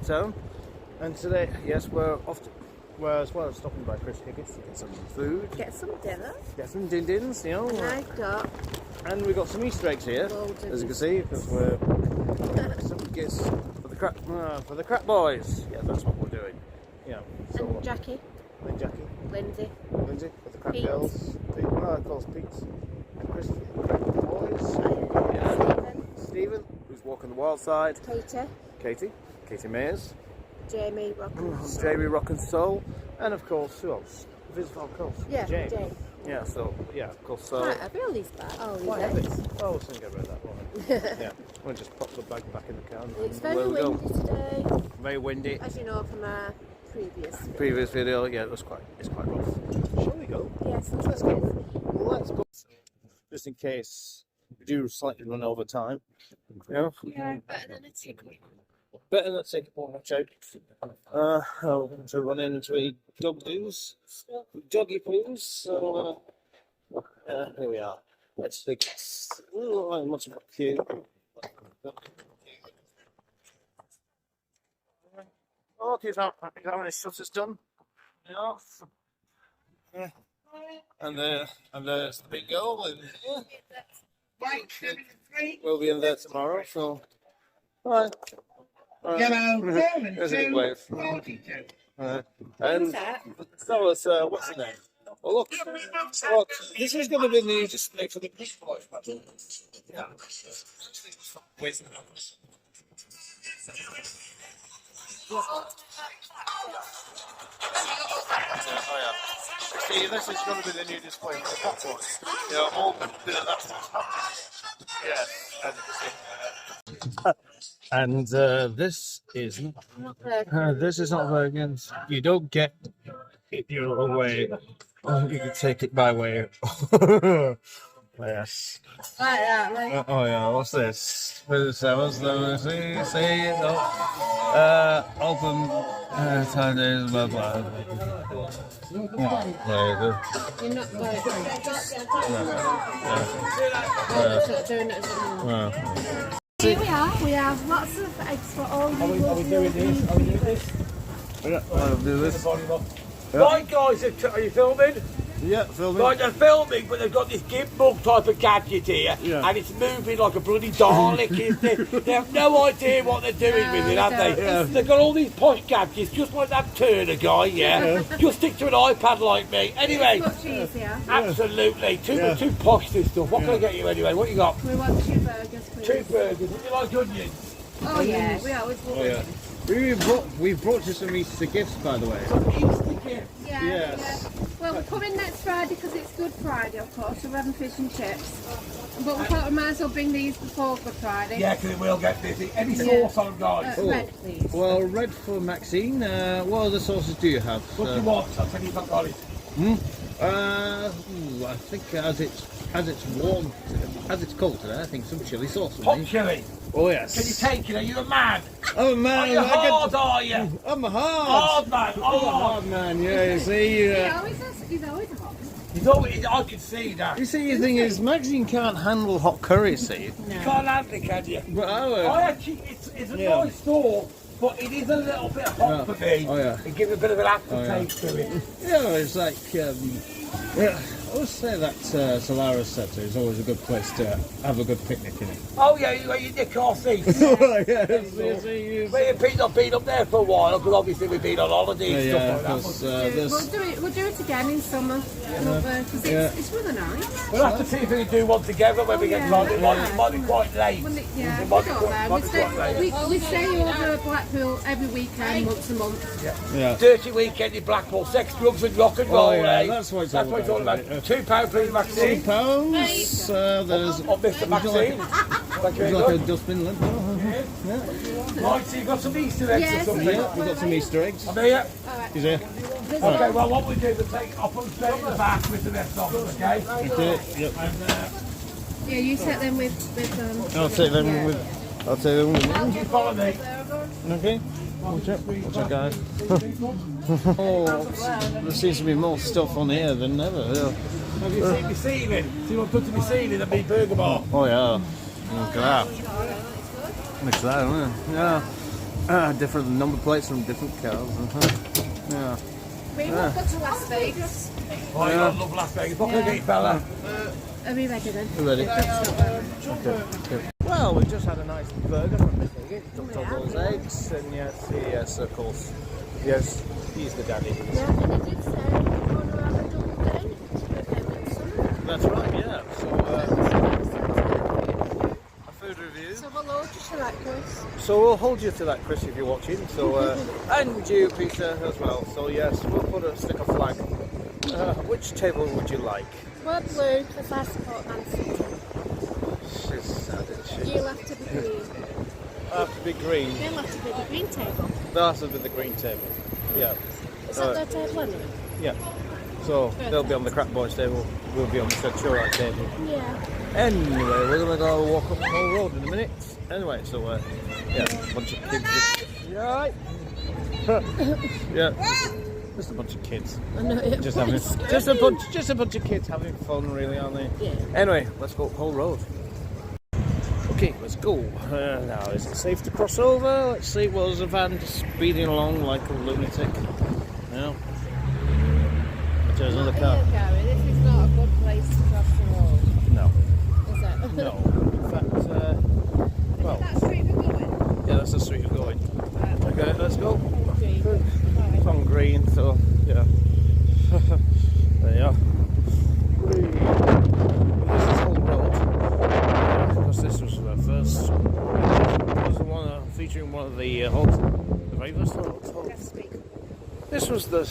town. And today, yes, we're as well as stopping by Chris Higgitt's to get some food. Get some dinner. Get some din-dins, you know. And I've got... And we've got some Easter eggs here, as you can see, because we're some gifts for the crap boys. Yeah, that's what we're doing. Yeah. So, and Jackie. And Jackie. Lindsay. Lindsay, for the crap Pete. girls. Pete, no, of course, Pete. And Chris, the crap boys. Yeah. Stephen, who's walking the wild side. Katie. Katie Mayers. Jamie Rock'n'Soul. Jamie Rock'n'Soul. And of course, who else? Viz Valcoff. Yeah, Jane. Jane. Yeah, so, yeah, of course. Right, have you all these back? Oh, Quite heavy. Oh, we'll soon get rid of that one. Yeah, we'll just pop the bag back in the car. It's very windy today. Very windy. As you know from our previous video, yeah, it's quite rough. Shall we go? Yes, let's go. Let's go. Just in case we do slightly run over time. Yeah, better than a ticket. Better than a ticket, watch out. To run into a doggy poos. So, here we are. Let's take much of a queue. Oh, he's having his shutters done. Yeah. And there's the big girl. And, we'll be in there tomorrow, so. Alright. There's a big wave. And tell us, what's the name? Oh, look, this is going to be the new display for the people. Yeah. Where's the numbers? Oh, yeah. See, this is going to be the new display for the Blackpool. You know, all the that's what's happening. Yeah, as you can see. And this is not Virgin. You don't get it your own way. You can take it my way. Yes. Oh yeah. What's this? What's say open time days. Blah blah. You're not doing it as well. Here we are. We have lots of eggs for all you. Are we doing this? Are we doing this? I'll do this. Right, guys, are you filming? Yeah, filming. Right, they're filming, but they've got this gimbal type of gadget here, and it's moving like a bloody Dalek, isn't it? They have no idea what they're doing with it, have they? Yeah. They've got all these posh gadgets, just like that Turner guy, Just stick to an iPad like me. Anyway, Much easier. Absolutely. Too posh, this stuff. What can I get you anyway? What you got? We want 2 burgers, please. 2 burgers. Would you like onions? Oh yeah, we always want onions. We've brought you some Easter gifts, by the way. Some Easter gifts. Yeah, Yes. yeah. Well, we're coming next Friday because it's Good Friday, of course, so we're having fish and chips. But we thought we might as well bring these before Good Friday. Yeah, because it will get busy. Any sauce on, guys? Red, please. Well, red for Maxine. What other sauces do you have? What do you want? I'll tell you if I've got it. I think as it's warm, as it's cold today, I think some chili sauce. Hot chili. Oh yes. Can you take it? Are you a man? I'm a man. Are you hard, are you? I'm a Hard man. I'm a hard man. Yeah, you see. He's always a hot. He's always, I can see that. You see, the thing is, Maxine can't handle hot curry. See. You can't handle it, can you? But I actually, it's a nice store, but it is a little bit hot for me. Oh yeah. It gives a bit of an aftertaste to it. Yeah, it's like. I always say that Solaris Centre is always a good place to have a good picnic in it. Oh yeah, where you nick our seats. Yes, Pete's not been up there for a while, because obviously we've been on holiday and stuff like that. We'll do it again in summer. Because it's really nice. We'll have to see if we can do one together when we get time. It might be quite late. We stay over Blackpool every weekend, once a month. Yeah. Dirty weekend in Blackpool, sex, drugs and rock and roll, That's what it's all about. £2 please, Maxine. £2. There's Mr. Maxine. Thank you. Like a dustbin lid. Right, so you've got some Easter eggs or something? Yeah, we've got some Easter eggs. I'm here. He's here. Okay, well what we do is I'll put them straight in the back with the rest of them, okay? Okay, yep. Yeah, you set them with I'll take them with You follow me. Okay. Watch out, guys. Oh, there seems to be more stuff on here than ever. Have you seen me ceiling? See what I've done to my ceiling at me burger bar? Oh yeah. Look at that. Looks at that, isn't it? Yeah. Different number plates from different cars. Yeah. We won't go to Las Vegas. Oh, yeah. I love Las Vegas. What can I get you, fella? Are we ready then? You ready? Okay. Well, we just had a nice burger from Miss Higgins. Took all those eggs, and yes, of course. Yes, he's the daddy. Yeah, and he did say we want to have a double date with him in summer. That's right, yeah. So, a food review. So we'll hold you to that, Chris. So we'll hold you to that, Chris, if you're watching. So, and you, Peter, as well. So yes, we'll stick a flag. Which table would you like? We're blue because I support Man City. She's sad, isn't she? You'll have to be green. I have to be green. They'll have to be the green table. They'll have to be the green table. Yeah. Is that their table anyway? Yeah. So they'll be on the Crack Boys table. We'll be on the Centura table. Yeah. Anyway, we're gonna go walk up the whole road in a minute. Anyway, so yeah, a bunch of kids. Yeah. Right. Yeah. Just a bunch of kids. I know. Just a bunch of kids having fun, really, aren't they? Yeah. Anyway, let's go up the whole road. Okay, let's go. Now, is it safe to cross over? Let's see. Well, there's a van just speeding along like a lunatic. Yeah. There's another car. Here, Gary, this is not a good place to cross the road. No. Is it? No. In fact, well. Is that street we're going? Yeah, that's the street we're going. Okay, let's go. Green. It's on green, so yeah. There you are. This is whole road. Because this was the first. It was the one featuring one of the the very first hotels. This was the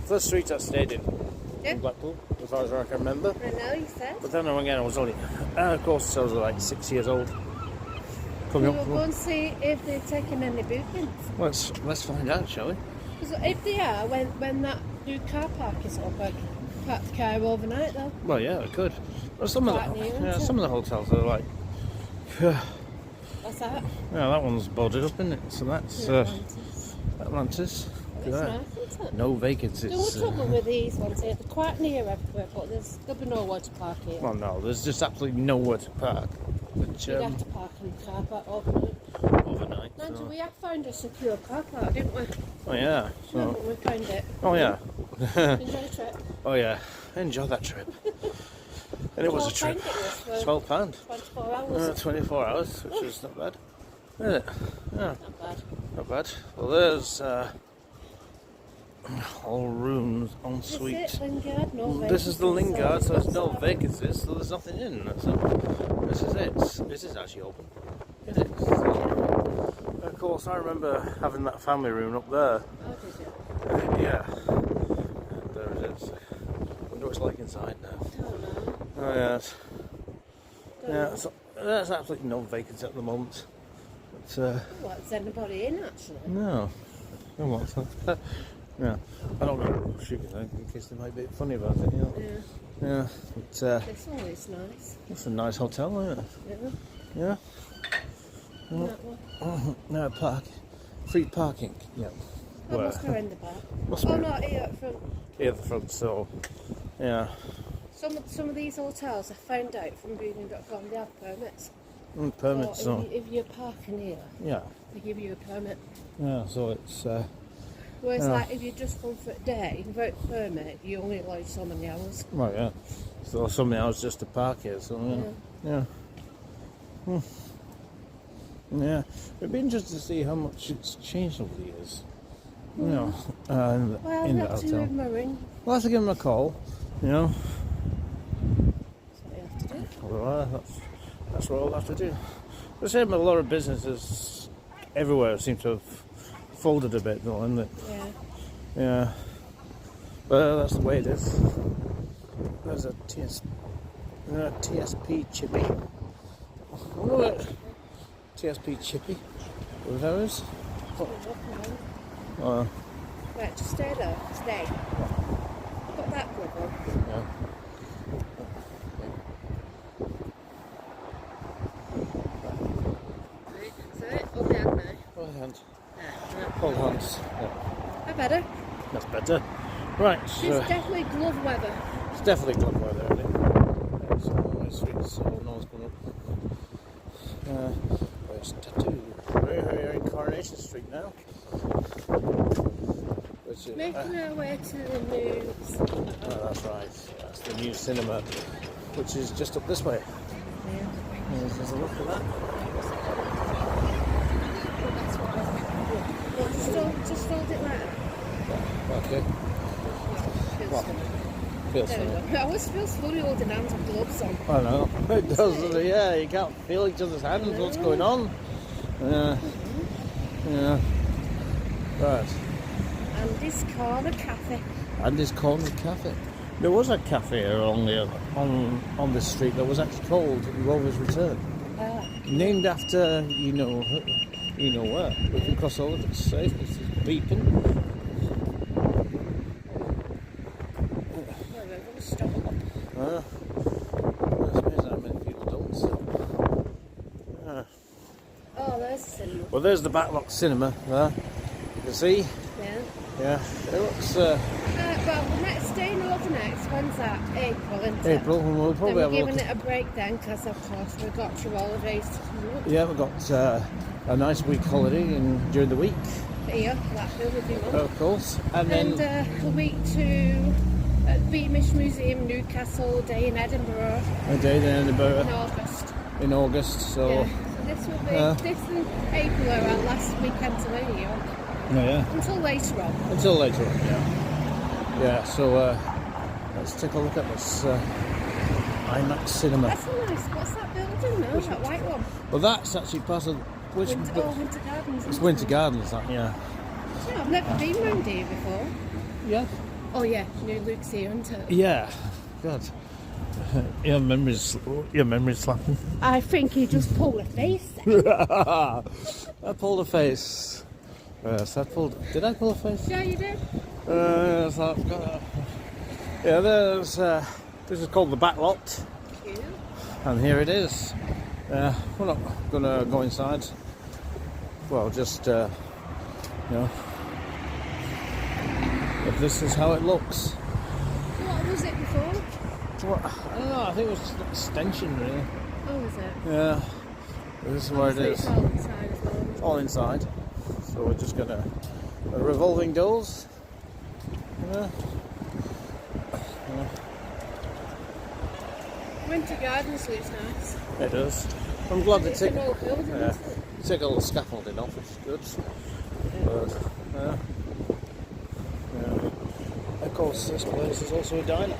first street I stayed in Blackpool, as far as I can remember. I know, you said. But then again, I was only, of course, I was like 6 years old. We'll go and see if they're taking any bookings. Let's find out, shall we? Because if they are, when that new car park is up, I can park the car overnight though. Well, yeah, I could. Well, some of the hotels are like. What's that? Yeah, that one's boarded up, isn't it? So that's Atlantis. It's nice, isn't it? No vacancies. The only trouble with these ones here, they're quite near everywhere, but there'll be nowhere to park here. Well, no, there's just absolutely nowhere to park. But, You'd have to park in the car park overnight. overnight. Nigel, So. we have found a secure car park, didn't we? Oh yeah. So. No, we found it. Oh yeah. Enjoy the trip. Oh yeah. Enjoy that trip. And it was a trip. £12. 24 hours. 24 hours, which is not bad. Is it? Yeah. Not bad. Not bad. Well, there's all rooms en suite. Is it Lingard? No This is the vacancies, Lingard, so there's no so- vacancies, so there's nothing in. So this is it. This is actually open. Is it? So, of course, I remember having that family room up there. Oh, did you? Yeah. There it is. I wonder what it's like inside now. I don't know. Oh yes. Yeah, so there's absolutely no vacancy at the moment. But, What, is anybody in actually? no. No what's that? Yeah. I don't know shooting though, in case they might be funny about it, you know. Yeah. Yeah. But It's always nice. it's a nice hotel, isn't it? Yeah. Yeah. That one. No park. Free parking. Yeah. That must be in the back. Must Oh be. no, here at front. Here at the front, so yeah. Some of these hotels I found out from booking.com, they have permits. Permits, So so if you're parking here, yeah. they give you a permit. Yeah, so it's Whereas Yeah. like if you just come for a day without a permit, you only allowed so many hours. well yeah. So something else just to park here, so yeah. Yeah. Yeah. It'd be interesting to see how much it's changed over the years. You know, Well, in you the have to hotel. give them a ring. We'll have to give them a call, you know. That's what you have to do. Well, that's what we'll have to do. The same with a lot of businesses everywhere seem to have folded a bit, though, isn't it? Yeah. Yeah. But that's the way it is. There's a TSP chippy. I wonder what TSP chippy. What that is? Right, just stay there. Stay. Put that glove on. Yeah. Right, that's it. Hold the hand now. Hold hands. Yeah. Hold hands. Yeah. I better. That's better. Right. It's So definitely glove weather. it's definitely glove weather, isn't it? It's all sweet, so no one's going up. Where's tattoo? Very, very, very cool. Coronation Street now. Which is, Making our way to the news. oh, that's right. That's the new cinema, which is just up this way. Yeah. There's a look at that. Just hold it like that. Okay. Feels funny. Feels There we funny. go. It always feels funny holding hands with gloves on. I know. It does, doesn't it? Yeah, you can't feel each other's hands. What's going on? Yeah. Yeah. Right. Andy's Corner Cafe. Andy's Corner Cafe. There was a cafe along the on this street that was actually called Rover's Return, named after you know where. We can cross over. It's safe. It's beeping. Well, we're going to stop. There's that many people don't. Oh, there's the cinema. Well, there's the Backlot Cinema there. You can see. Yeah. Yeah. It looks. Well, the next day, when's that? April, isn't it? April, and we'll probably Then have we're a look. giving it a break then, because of course we've got two holidays to come up. Yeah, we've got a nice week holiday during the week, Here, Blackpool will be one. of course, and then And a week to Beamish Museum, Newcastle, day in Edinburgh a day then in August. in August. So Yeah. So this will be, this and April are our last weekend to New York. yeah, Until later on. until later on. Yeah. So let's take a look at this IMAX cinema. That's a nice, what's that building now, that white one? Well, that's actually part of Winter Gardens. It's isn't Winter it? Gardens, that yeah. Yeah, I've never been round here before. Yeah. Oh yeah, new Luke's here, isn't it? Yeah. God. Your memory's slapping. I think he just pulled a face then. I pulled a face. Yes, did I pull a face? Yeah, you did. Yes, yeah, there's. This is called the Backlot, Cute. and here it is. We're not gonna go inside. Well, just you know, but this is how it looks. What was it before? Well, I don't know. I think it was just an extension, really. Oh, was it? Yeah. This is where it It's is. all inside as well. It's all inside. So we're just gonna revolving doors. Yeah. Winter Gardens looks nice. It does. I'm glad they It's take an old building, yeah, isn't it? take all the scaffolding off. It's good. But of course, this place is also a diner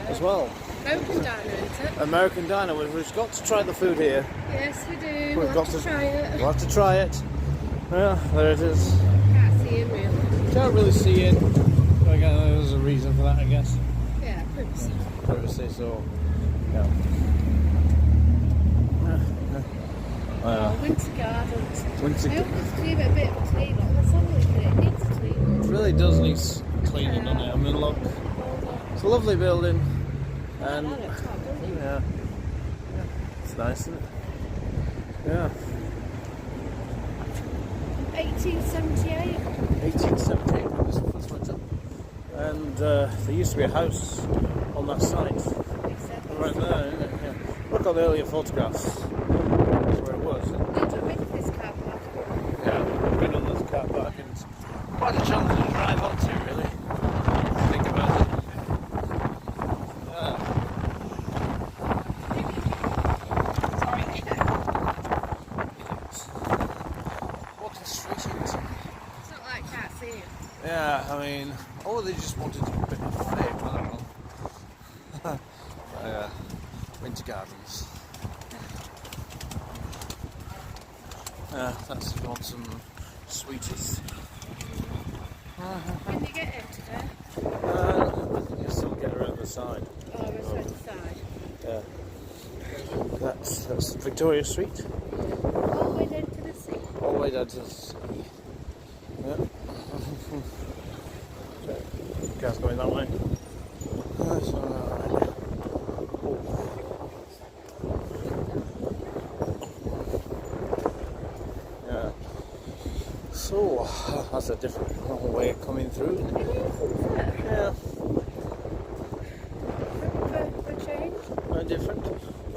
as well. American diner, isn't it? American diner. We've got to try the food here. Yes, we do. We've We'll got have to try it. We'll have to try it. Yeah, there it is. Can't see him really. Can't really see it. But again, there's a reason for that, I guess. Yeah, privacy. Privacy, so yeah. Oh, Winter Gardens. Winter I hope it's give it a bit of a clean up. That's all it needs a clean It really does need cleaning, doesn't it? I mean, look, it's a lovely building, and yeah, it's nice, isn't it? Yeah. 1878. 1878 when this first went up, and there used to be a house on that site, right there, isn't it? Yeah. Look at the earlier photographs. That's where it was. Need to rid of this car park. Yeah, we've been on this car park and it's quite a chance to drive onto, really. Think about it. Yeah. Walking straight into. It's not like I can't see it. Yeah, I mean, or they just wanted a bit of fame, I don't know. Yeah, Winter Gardens. That's if you want some sweeties. When you get in today? I think you still get around the side. Oh, it's right side. Yeah. That's Victoria Street. All the way down to the sea. All the way down to the sea. Yeah. Car's going that way. That's alright. Yeah. So that's a different way of coming through. Yeah. For change? Different.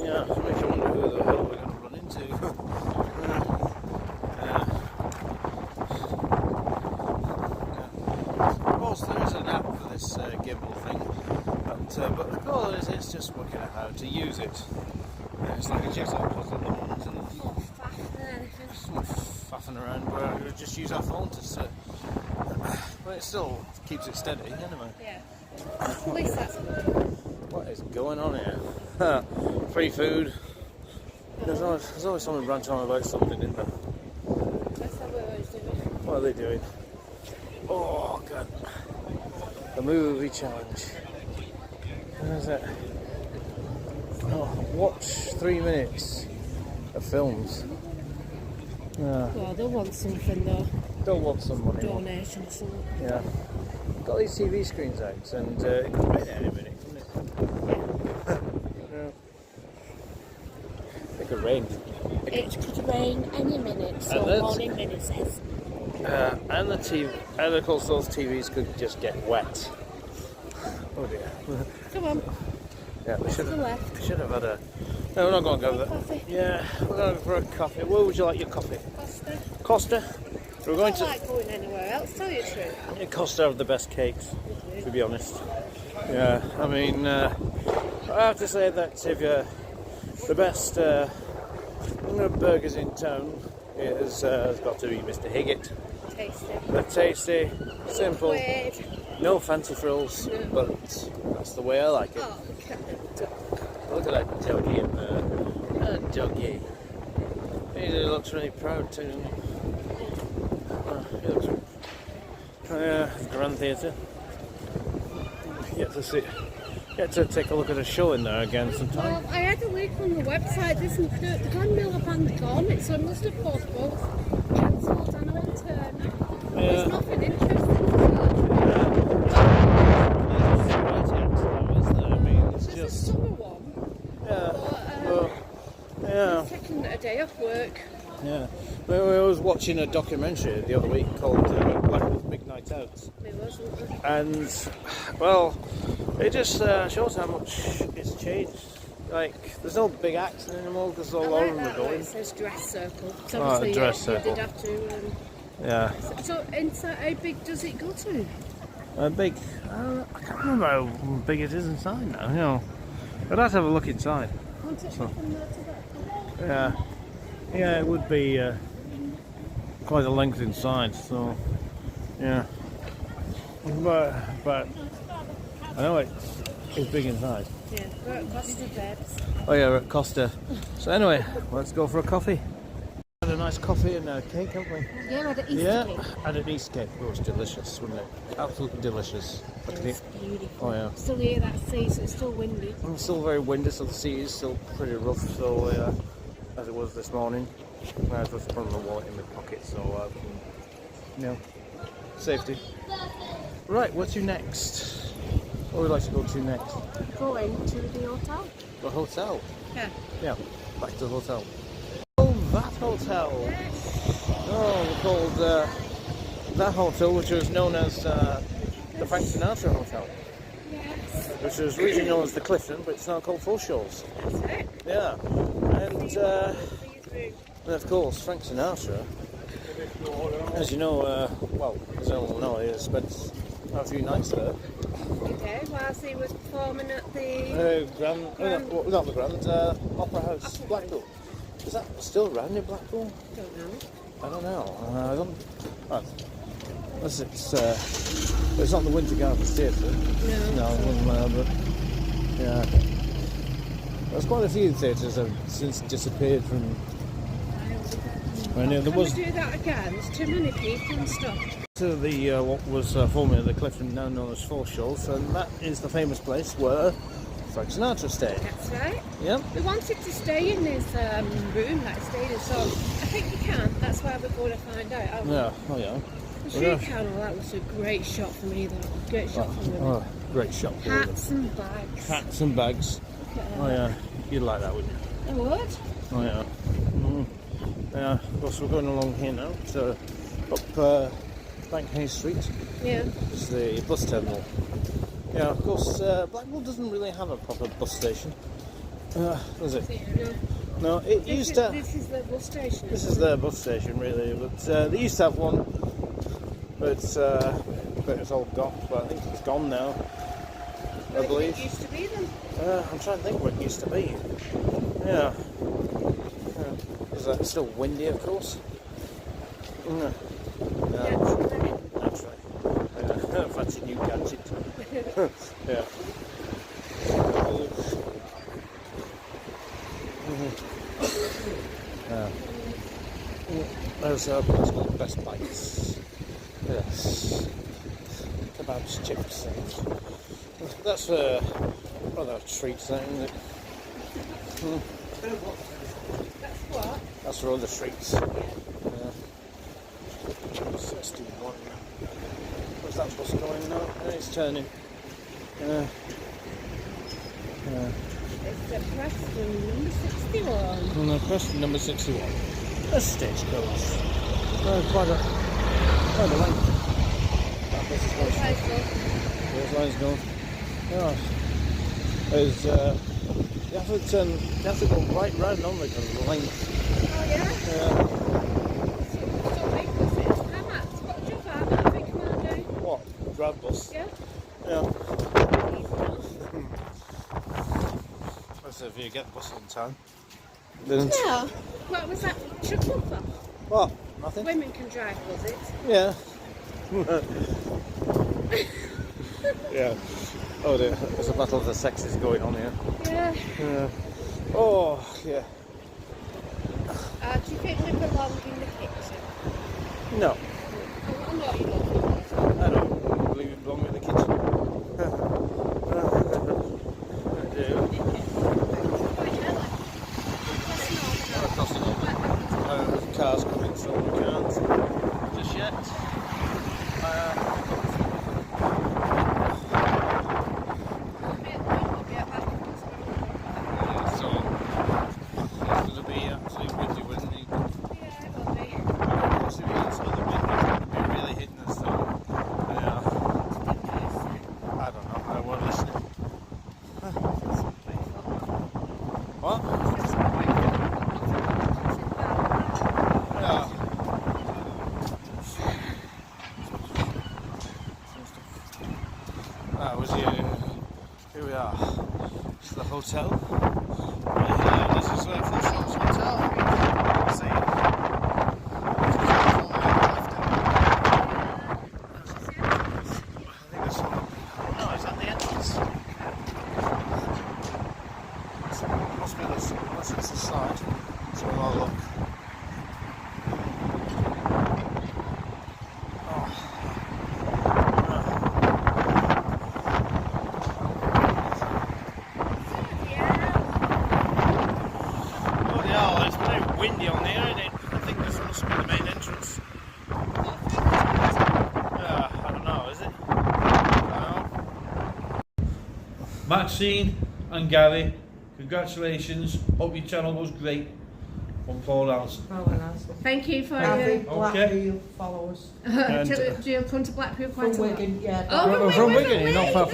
Yeah. Makes you wonder who the hell we're going to run into. this gimbal thing. But the goal is just working out how to use it. It's like a jigsaw puzzle at the moment, and faffing around where we just use our phone to sit. But it still keeps it steady, anyway. Yeah. At least that's good. What is going on here? Free food. There's always someone ranting on about something, isn't there? That's how we're always doing. What are they doing? Oh, God. The movie challenge. Where is it? Oh, watch 3 minutes of films. Yeah. Well, they'll want something though. Don't want some money. Donation or something. Yeah. Got these TV screens out, and it could rain any minute, couldn't it? Yeah. It could rain. It could rain any minute, so morning minute says. And the TV, and of course those TVs could just get wet. Oh dear. Come on. Yeah, we should have had a. No, we're not going to go there. Coffee. Yeah, we're going for a coffee. Where would you like your coffee? Costa. Costa. We're going I to. don't like going anywhere else, tell you the truth. Costa have the best cakes, to be honest. Yeah, I mean, I have to say that if you're the best burgers in town has got to be Mr. Higgett. Tasty. They're tasty, simple, Weird. no fancy frills, but that's the way I like it. Oh, look at the duck. Look at that doggy in there. That doggy. He looks really proud too, doesn't he? He looks. Oh yeah, Grand Theatre. Get to take a look at a show in there again sometime. Well, I had a link on the website. The Grand Millaband gone, so it must have postponed. Cancelled, and I went to. There's nothing interesting for I mean, it's There's just. a summer one. Yeah. But, Yeah. taking a day off work. Yeah. I was watching a documentary the other week called Blackpool's Big Night Out. It wasn't. And, well, it just shows how much it's changed. Like, there's no big acts anymore because all of them are going. It says dress circle. So Oh, obviously, dress you circle. did have to. Yeah. So inside, how big does it go to? Big. I can't remember how big it is inside now. You know, I'd have to have a look inside. Want it from there to there? Yeah. Yeah, it would be quite a length inside. So, yeah. But I know it's big inside. Yeah, we're at Costa Beds. Oh yeah, we're at Costa. So anyway, let's go for a coffee. Had a nice coffee and a cake, haven't we? Yeah, we had an Easter Yeah, cake. and an Easter cake. It was delicious, wasn't it? Absolutely delicious. Look at It's it. beautiful. Oh yeah. Still hear that sea, so it's still windy. It's still very windy, so the sea is still pretty rough. So as it was this morning, I just put my wallet in my pocket, so you know, safety. Right, what's your next? What would we like to go to next? Going to the hotel. The hotel. Yeah. Yeah, back to the hotel. Oh, that hotel. Oh, we called that hotel, which was known as the Frank Sinatra Hotel, Yes. which was originally known as the Clifton, but it's now called Four Shores. That's it. Yeah, and of course Frank Sinatra, as you know, well, as everyone know, he spent a few nights there. Okay, whilst he was performing at the... Not the Grand, Opera House, Blackpool. Is that still around in Blackpool? Don't know. I don't know. Unless it's not the Winter Gardens Theatre. No, it wasn't there, but yeah. There's quite a few theatres that have since disappeared from. There was Can we do that again? There's too many people and stuff. to the what was formerly the Clifton, now known as Four Shores, and that is the famous place where Frank Sinatra stayed. That's right. Yep. We wanted to stay in this room that I stayed in, so I think you can. That's why we're going to find out. Yeah. Oh yeah. I'm sure you can. Oh, that was a great shot for me, though. Great shot for women. Oh, great shot. Hats and bags. Hats and bags. Oh yeah. You'd like that, wouldn't you? I would. Oh yeah. Yeah, of course we're going along here now, so up Bank Hay Street. Yeah. It's the bus terminal. Yeah, of course Blackpool doesn't really have a proper bus station, does it? No, it used to. This is the bus station. This is their bus station, really, but they used to have one, but but it's all gone. But I think it's gone now. I believe. It used to be then. I'm trying to think what it used to be. Yeah. It's still windy, of course. Yeah. Naturally. Fancy new gadget. Yeah. There's a place called Best Bites. Yes. Kebabs, chips, things. That's rather a treat thing, isn't it? That's what? That's for all the treats. Yeah. 61. Where's that bus going now? It's turning. Yeah. It's the Preston number 61. No, Preston number 61. A stagecoach. Quite a length. That bus is going straight. Those lines going. Yeah. There's, you have to go right round on because of the length. Oh yeah? Yeah. So big was it? How much? What do you have? I think you want to do? What? Grab bus? Yeah? Yeah. Easy enough. That's if you get the bus on time. Didn't? Yeah. What was that trouble for? What? Nothing? Women can drive, was it? Yeah. Yeah. Oh dear, there's a battle of the sexes going on here. Yeah. Yeah. Oh, yeah. Do you think we belong in the kitchen? No, I'm not you love. I don't believe we belong in the kitchen. I do. Across the road. Cars coming, so we can't just yet. So it's going to be absolutely windy, wouldn't it? Yeah, it will be. So the wind will be really hitting us. So yeah, I don't know. I won't listen. What? Yeah. Was here. Here we are. It's the hotel. This is the shop's hotel. See. No, it's at the entrance. Must be this. Unless it's the side. So we'll have a look. Windy on there, isn't it? I think this must be the main entrance. I don't know, is it? Maxine and Gary, congratulations. Hope your channel was great. From Paul Allen. Thank you for Okay. followers. do you come to Blackpool quite a lot? Wigan, yeah. Oh, from Wigan, you're not far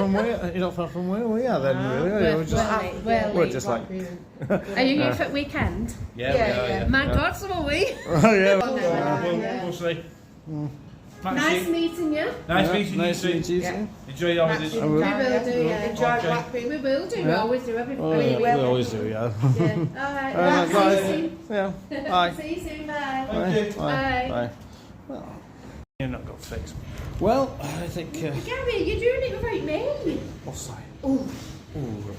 from where we are then, really. We're just like. Are you here for the weekend? Yeah, we are, yeah. My God, so are we. Oh, yeah. We'll see. Nice meeting you. Nice meeting you. Nice meeting you. Yeah. Enjoy your holidays. We will do, yeah. Enjoy Okay. Blackpool. We will do. We Yeah. always do. Oh, Everybody yeah, will. we always do, yeah. Yeah. Alright. See you soon. Yeah. Bye. See you soon. Bye. Okay. Bye. Bye. Well, you're not got fixed. Well, I think. Gary, you're doing it without me. What's that? Oh.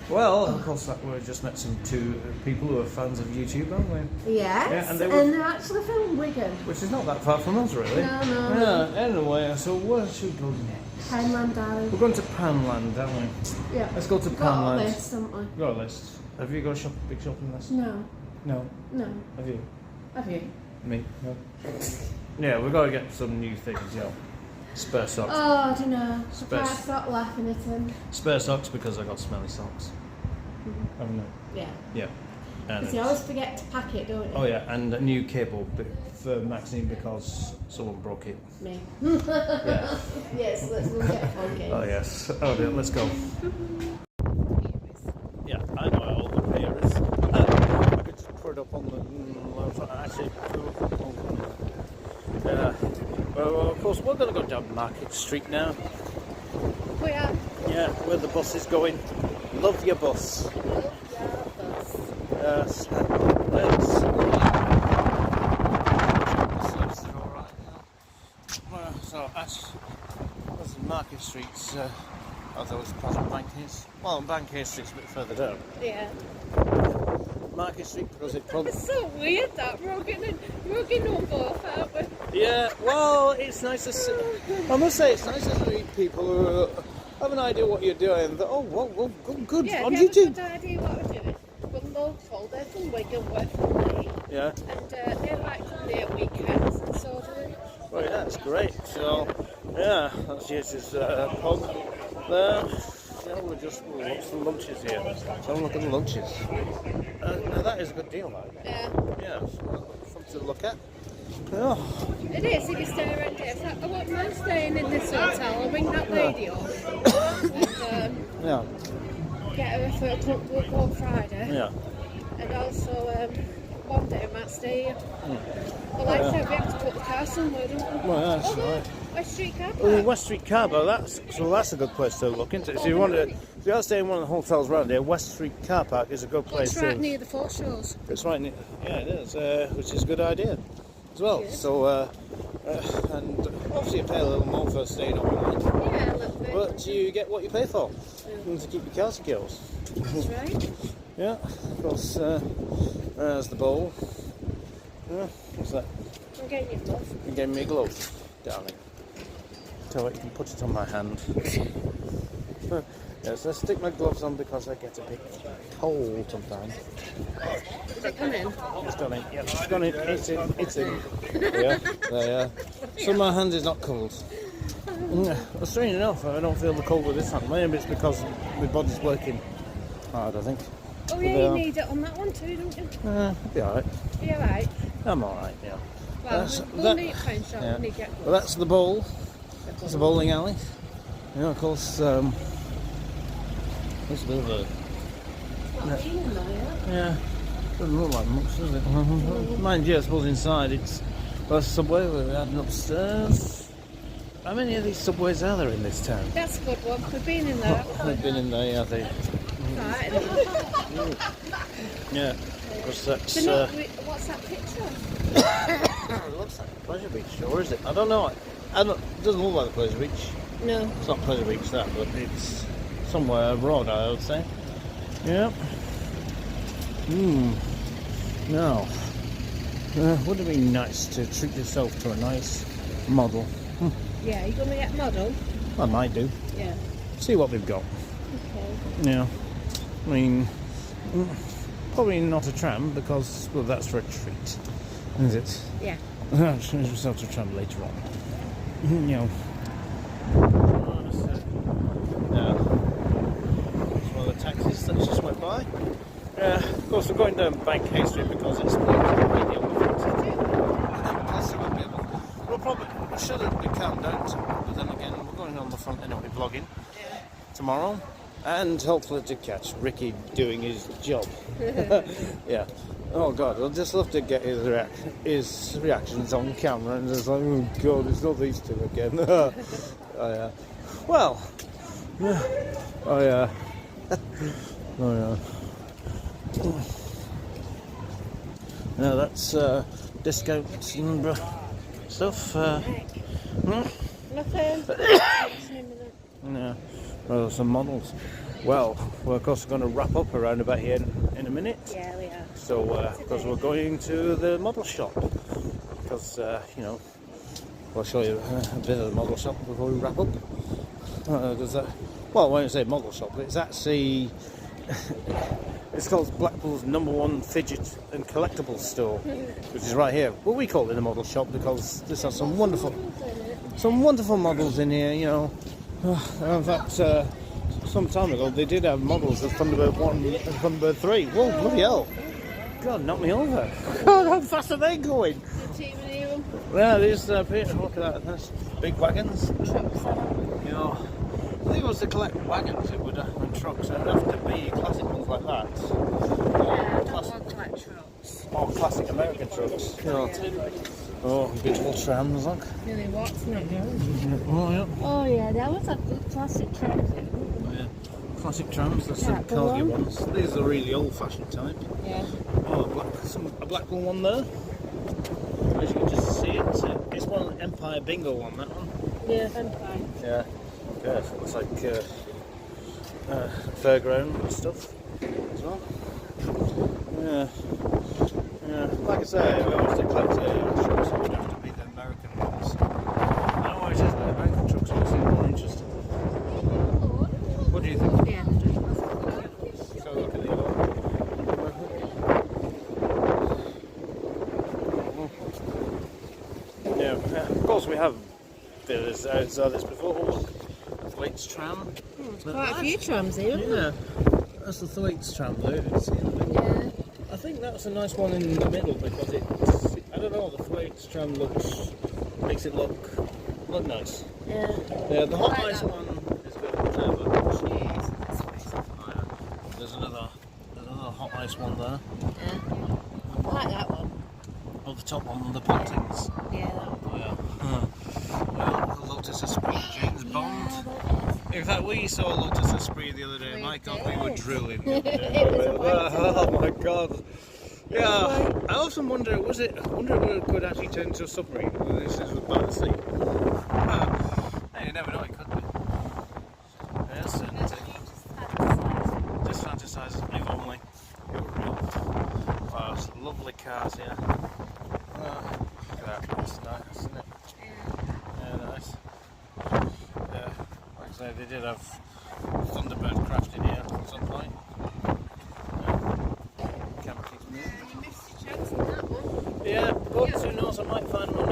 Well, of course, we've just met some two people who are fans of YouTube, haven't we? Yes. Yeah, and and they were- they're actually from Wigan. Which is not that far from us, really. No. Yeah. Anyway, so where should we go next? Pineland, darling. We're going to Panland, aren't we? Yeah. Let's go to Got a Panland. list, haven't we? Got a list. Have you got a big shopping list? No. No. No. Have you? Have you? Me? No. Yeah, we've got to get some new things, Spare socks. Oh, I don't know. I Space. can't stop laughing at him. Spare socks because I got smelly socks. Haven't I? Yeah. Yeah. And Because you always forget to pack it, don't you? oh yeah, and a new cable for Maxine because someone broke it. Me. Yeah. Yes, let's go get funky. Oh yes. Oh dear, let's go. Yeah, I know how old the pier is. I could just put it up on the actually. Yeah. Well, of course, we're going to go down Market Street now. We are. Yeah, where the bus is going. Love your bus. Yes. Let's. So that's Market Street's. As well as Pleasant Bank is. Well, Bank Street's a bit further down. Yeah. Market Street because it probably. It's so weird that we're getting on both, aren't we? Yeah. Well, it's nice to see. I must say, it's nice to meet people who have an idea what you're doing. That, oh, well, good. Yeah, On they have a YouTube. good idea what we're doing. We're local. They're from Wigan, we're from Leeds. Yeah. And they like to play at weekends, and so do we. Well, yeah, that's great. So, yeah, that's Jesse's pub there. Yeah, we'll watch the lunches here. So look at the lunches. Now that is a good deal, right? Yeah. Yeah, so something to look at. Oh. It is, if you stay around here. So I won't mind staying in this hotel. I'll ring that lady up and Yeah. get her for a club walk on Friday. Yeah. And also, one day I might stay here. Well, like I said, we have to put the car somewhere, don't we? Well, that's right. West Street car park. Well, West Street Carbo, that's a good place to look into. So if you are staying in one of the hotels around here, West Street Car Park is a good place. It's right near the Foreshows. It's right near. Yeah, it is, which is a good idea as well. Good. So, and obviously you pay a little more for staying overnight, Yeah, a little bit. but you get what you pay for. Yeah. To keep your car secure. That's right. Yeah, of course. There's the bowl. Yeah, what's that? I'm getting your glove. You gave me a glove, darling. So you can put it on my hand. Yes, I stick my gloves on because I get a bit cold sometimes. Is it coming? It's gone in. Yeah, it's gone in. It's in. Yeah, there. So my hand is not cold. Well, strange enough, I don't feel the cold with this hand. Maybe it's because my body's working hard, I think. Oh yeah, you need it on that one too, don't you? I'll be alright. Are you alright? I'm alright, yeah. Well, we'll need to find shop when you get Well, that's the bowl. It's a bowling alley. Yeah, of course, there's a bit of a... Yeah, doesn't look like much, does it? Mind you, I suppose inside it's a subway we're adding upstairs. How many of these subways are there in this town? That's a good one. We've been in there. I've been in there, yeah, I think. Right. Yeah, because that's... What's that picture? It looks like Pleasure Beach, or is it? I don't know. It doesn't look like Pleasure Beach. No. It's not Pleasure Beach, that, but it's somewhere abroad, I would say. Yeah. Now, would it be nice to treat yourself to a nice model? Yeah, you're going to get a model? I might do. Yeah. See what we've got. Okay. Yeah. I mean, probably not a tram because, well, that's for a treat, is it? Yeah. I'll change myself to a tram later on. You know. Yeah. That's one of the taxis that just went by. Of course, we're going down Bank Street because it's really on the front. Plus, we'll probably should have been calmed down, but then again, we're going on the front anyway, vlogging tomorrow, and hopefully to catch Ricky doing his job. Yeah. Oh God, I'd just love to get his reactions on camera, and just like, oh God, it's not these two again. Oh yeah. Well. Oh yeah. Oh yeah. No, that's discounts and stuff. Nothing. Yeah. Well, some models. Well, we're of course going to wrap up around about here in a minute. Yeah, we are. So, because we're going to the model shop. Because, you know, we'll show you a bit of the model shop before we wrap up. Well, when I say model shop, it's actually... It's called Blackpool's #1 fidget and collectibles store, which is right here. Well, we call it a model shop because there's some wonderful models in here. You know, in fact, some time ago they did have models of Thunderbird 1 and Thunderbird 3. Whoa, bloody hell! God, knock me over! God, how fast are they going? Yeah, there's look at that. That's big wagons. You know. I think it was to collect wagons, it would and trucks. It would have to be classic ones like that. Yeah, I don't want like trucks. Or classic American trucks. You know, Oh, beautiful trams, look. Really what's not going? Oh, yeah. Oh yeah, that was a good classic train. Oh, yeah. Classic trams, the Yeah, St the Calgary one. ones. These are really old-fashioned type. Yeah. Oh, a Blackpool one there. As you can just see it. It's one Empire Bingo one, that one. Yeah, I'm fine. Yeah. Yeah, it looks like fairground stuff as well. Yeah. Yeah. Like I say, I always neglect trucks. It would have to be the American ones. I know it is, the American trucks always seem more interesting. What do you think? Yeah. So look at the other one. Yeah, of course we have saw this before. Look, Thwaites tram. Quite a few trams here, isn't Yeah, that's the Thwaites tram though. Yeah. I think that's a nice one in the middle because I don't know, the Thwaites tram makes it look nice. Yeah. Yeah, the hot I like ice that one is a bit clever. There's another hot ice one there. Yeah. I like that one. Oh, the top one, the Pontings. Yeah, that one. Oh, yeah. Well, the Lotus Esprit, James Bond. In fact, we saw Lotus Esprit the other day. We My God, did. we were drooling. It was Oh my God. Yeah, I often wonder, I wonder if it could actually turn into a submarine. This is by the sea. You never know, it could be. Yes, and just fantasizes me only. You're real. Wow, it's lovely cars here. Look at that, it's nice, isn't it? Yeah, nice. Yeah, like I say, they did have Thunderbird craft in here at some point. Camera keeps moving. You missed your chance on that one. Yeah, but who knows, I might find one